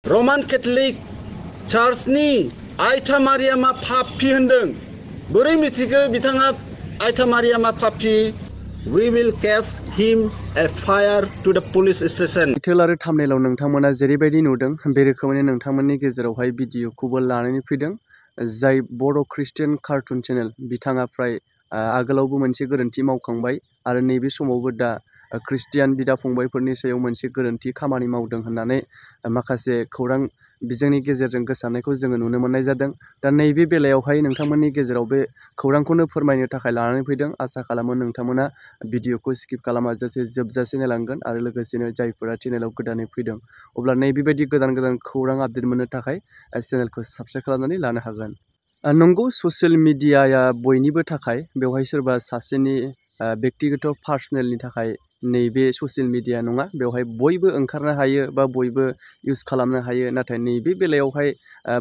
रमान Catholic चार्चनि आइथा मारियामा पापी होनदों बोरै मिथिगो बिथाङा आइथा मारियामा पापी we will catch him a fire to the police station title आरो थाम्बनेइलाव नोंथांमोना जेरैबायदि नुदों बे रोखोमैनो नोंथांमोननि गेजेरावहाय भिडिअखौबो लानानै फैदों जाय बर' ख्रिस्टियान कार्टुन चेनेल बिथाङा फ्राय आगोलावबो मोनसे गोरोन्थि मावखांबाय आरो नैबे समावबो दा ख्रिस्टियान बिदा फंबायफोरनि सायाव मोनसे गोरोन्थि खामानि मावदों होननानै माखासे खौरां बिजोंनि गेजेरजों गोसारनायखौ जोङो नुनो मोननाय जादों। दा नैबे बेलायावहाय नोंथांमोननि गेजेराव बे खौरांखौनो फोरमायनो थाखाय लानानै फैदों। आसा खालामो नोंथांमोना भिडिअखौ स्किप खालामाजासे जोबजासे नायलांगोन आरो लोगोसेनो जायफोरा चेनेलाव गोदानै फैदों अब्ला नैबेबायदि गोदान गोदान खौरां आपडेट मोननो थाखाय चेनेलखौ साबस्क्राइब खालामनानै लानो हागोन। नंगौ ससियेल मिडियाया बयनिबो थाखाय बेवहाय सोरबा सासेनि व्यक्तिगत पार्सनेलनि थाखाय नैबे ससियेल मिडिया नङा बेवहाय बयबो ओंखारनो हायो बा बयबो इउज खालामनो हायो नाथाय नैबे बेलायावहाय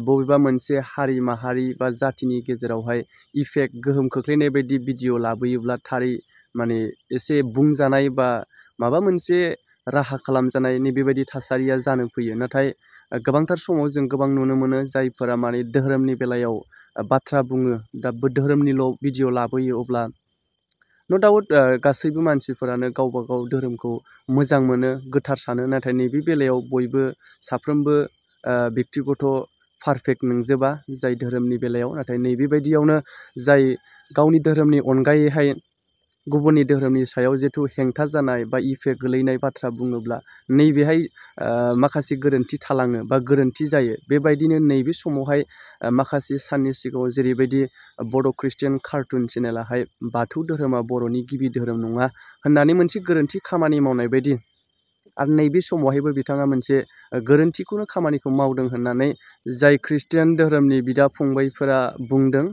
बबेबा मोनसे हारि माहारि बा जातिनि गेजेरावहाय इफेक्ट गोहोम खोख्लैनाय बायदि भिडिअ लाबोयोब्ला थारै माने एसे बुंजानाय बा माबा मोनसे राहा खालामजानाय नैबेबायदि थासारिया जानो फैयो। नाथाय गोबांथार समाव जों गोबां नुनो मोनो जायफोरा माने धोरोमनि बेलायाव बाथ्रा बुङो दा धोरोमनिल' भिडिअ लाबोयो अब्ला न' डाउट गासैबो मानसिफोरानो गावबा गाव धोरोमखौ मोजां मोनो गोथार सानो नाथाय नैबे बेलायाव बयबो साफ्रोमबो व्यक्तिगत पारफेक्ट नंजोबा जाय धोरोमनि बेलायाव नाथाय नैबेबायदियावनो जाय गावनि धोरोमनि अनगायैहाय गुबुननि धोरोमनि सायाव जिथु हेंथा जानाय बा इफेक्ट गोलैनाय बाथ्रा बुङोब्ला नैबेहाय माखासे गोरोन्थि थालाङो बा गोरोन्थि जायो। बेबायदिनो नैबे समावहाय माखासे साननि सिगाङाव जेरैबायदि बर' ख्रिस्टियान कार्टुन चेनेलाहाय बाथौ धोरोमा बर'नि गिबि धोरोम नङा होननानै मोनसे गोरोन्थि खामानि मावनाय बायदि आरो नैबे समावहायबो बिथाङा मोनसे गोरोन्थिखौनो खामानिखौ मावदों होननानै जाय ख्रिस्टियान धोरोमनि बिदा फंबायफोरा बुंदों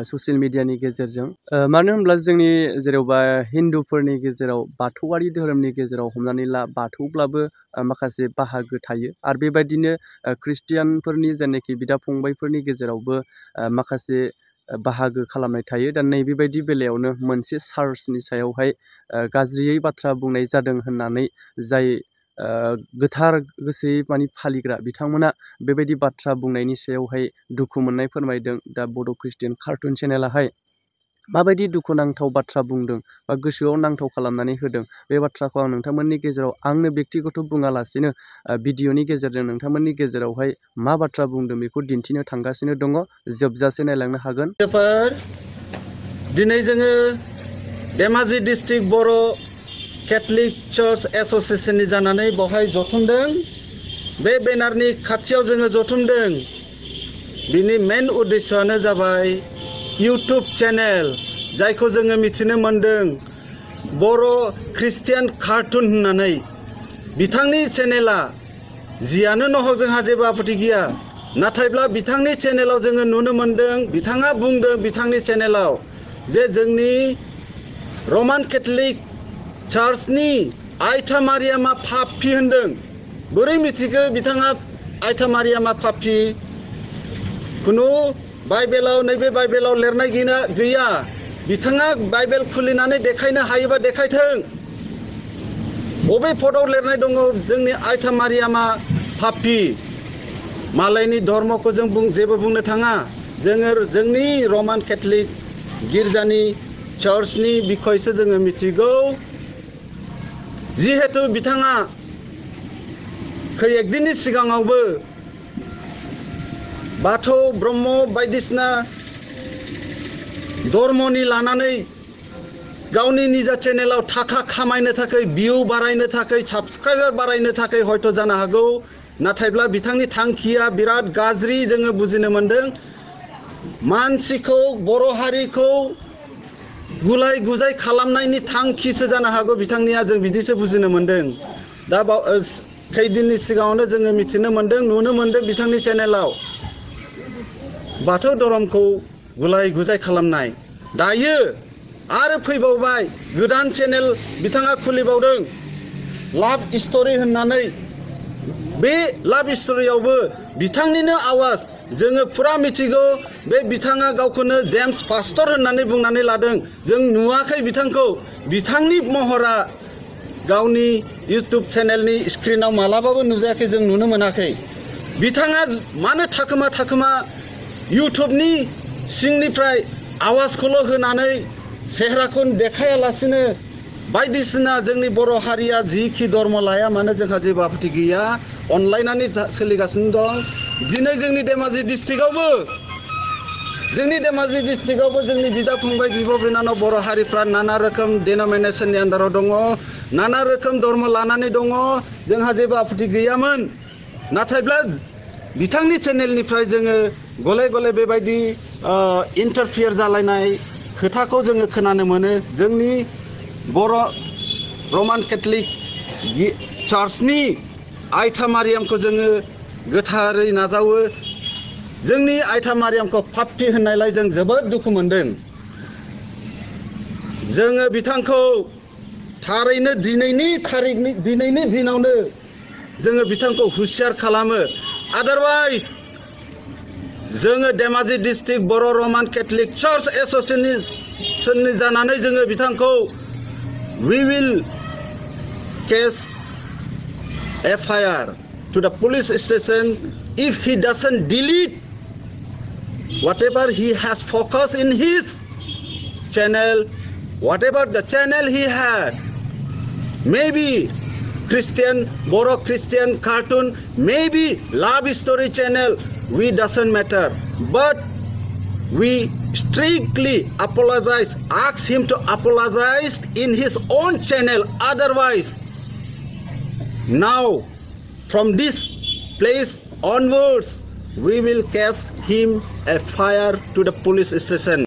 ससियेल मिडियानि गेजेरजों। मानो होनब्ला जोंनि जेनेबा हिन्दुफोरनि गेजेराव बाथौआरि धोरोमनि गेजेराव हमनानै ला बाथौब्लाबो माखासे बाहागो थायो आरो बेबायदिनो ख्रिस्टियानफोरनि जेनाखि बिदा फंबायफोरनि गेजेरावबो माखासे बाहागो खालामनाय थायो। दा नैबेबायदि बेलायावनो मोनसे चार्चनि सायावहाय गाज्रियै बाथ्रा बुंनाय जादों होननानै जाय गोथार गोसोयै माने फालिग्रा बिथांमोना बेबायदि बाथ्रा बुंनायनि सायावहाय दुखु मोननाय फोरमायदों। दा बड' ख्रिस्टियान कार्टुन चेनेलाहाय माबायदि दुखुनांथाव बाथ्रा बुंदों बा गोसोआव नांथाव खालामनानै होदों बे बाथ्राखौ आं नोंथांमोननि गेजेराव आंनो व्यक्तिगत बुङालासिनो भिडिअनि गेजेरजों नोंथांमोननि गेजेरावहाय मा बाथ्रा बुंदों बेखौ दिन्थिनो थांगासिनो दङ जोबजासे नायलांनो हागोन। दिनै जोङो धेमाजि डिस्ट्रिक्ट बर' कैथलिक चार्च एस'सिएशननि जानानै बेवहाय जथुमदों। बे बेनारनि खाथियाव जोङो जथुमदों बिनि मेन उद्देश्यआनो जाबाय इउटुब चेनेल जायखौ जोङो मिथिनो मोनदों बर' ख्रिस्टियान कार्टुन होननानै बिथांनि चेनेला जियानो नहक जोंहा जेबो आपत्ति गैया नाथायब्ला बिथांनि चेनेलाव जोङो नुनो मोनदों बिथाङा बुंदों बिथांनि चेनेलाव जे जोंनि रमान कैथलिक चार्चनि आइथा मारियामा पापी होनदों बोरै मिथिगो बिथाङा आइथा मारियामा पापी खुनु बाइबेलाव नैबे बाइबेलाव लिरनाय गैया बिथाङा बाइबेल खुलिनानै देखायनो हायोबा देखायथों बबे फट'आव लिरनाय दङ जोंनि आइथा मारियामा पापी मालायनि धर्मखौ जों जेबो बुंनो थाङा जोङो जोंनि रमान कैथलिक गिर्जानि चार्चनि बिखयसो जोङो मिथिगौ जिहेतु बिथाङा एकदिननि सिगाङावबो बाथौ ब्रह्म बायदिसिना धर्मनि लानानै गावनि निजा चेनेलाव थाखा खामायनो थाखाय भिउ बारायनो थाखाय साबस्क्राइबार बारायनो थाखाय हयथ' जानो हागौ नाथायब्ला बिथांनि थांखिया बिराद गाज्रि जोङो बुजिनो मोनदों मानसिखौ बर' हारिखौ गुलाय गुजाय खालामनायनि थांखिसो जानो हागौ बिथांनिया जों बिदिसो बुजिनो मोनदों। दा खैदिननि सिगाङावनो जोङो मिथिनो मोनदों नुनो मोनदों बिथांनि चेनेलाव बाथौ धर्मखौ गुलाय गुजाय खालामनाय दायो आरो फैबावबाय गोदान चेनेल बिथाङा खुलिबावदों लाभ स्ट'रि होननानै बे लाभ स्ट'रियावबो बिथांनिनो आवाज जोङो फुरा मिथिगौ बे बिथाङा गावखौनो जेम्स पास्टर होननानै बुंनानै लादों जों नुवाखै बिथांखौ बिथांनि महरा गावनि इउटुब चेनेलनि स्क्रिनाव मालाबाबो नुजायाखै जों नुनो मोनाखै बिथाङा मानो थाखोमा इउटुबनि सिंनिफ्राय आवाजखौल' होनानै सेहेराखौ देखायालासिनो बायदिसिना जोंनि बर' हारिया जिखि धर्म लाया मानो जोंहा जेबो आपत्ति गैया अनलायनानै सोलिगासिनो दं दिनै जोंनि धेमाजि डिस्ट्रिक्टआवबो जोंनि बिदा फंबाय बिब' बिनानाव बर' हारिफ्रा नाना रोखोम डिन'मिनेसननि आन्दाराव दङ नाना रोखोम धर्म लानानै दङ जोंहा जेबो आपत्ति गैयामोन नाथायब्ला बिथांनि चेनेलनिफ्राय जोङो गले गले बेबायदि इन्टारफियार जालायनाय खोथाखौ जोङो खोनानो मोनो जोंनि बर' रमान केथलिक चार्चनि आइथा मारियामखौ जोङो गोथारै नाजावो जोंनि आइथा मारियामखौ पाप्पि होननायलाय जों जोबोद दुखु मोनदों जोङो बिथांखौ थारैनो दिनैनि दिनावनो जोङो बिथांखौ हुसियार खालामो आदारवाइज जोङो धेमाजि डिस्ट्रिक्ट बर' रमान केथलिक चार्च एस'सिएशननि जानानै जोङो बिथांखौ we will case FIR to the police station if he doesn't delete whatever he has focused in his channel, whatever the channel he had, maybe Christian, Boro Christian cartoon, maybe love story channel, we doesn't matter, but we strictly apologize, ask him to apologize in his own channel. Otherwise, now from this place onwards, we will cast him a fire to the police station.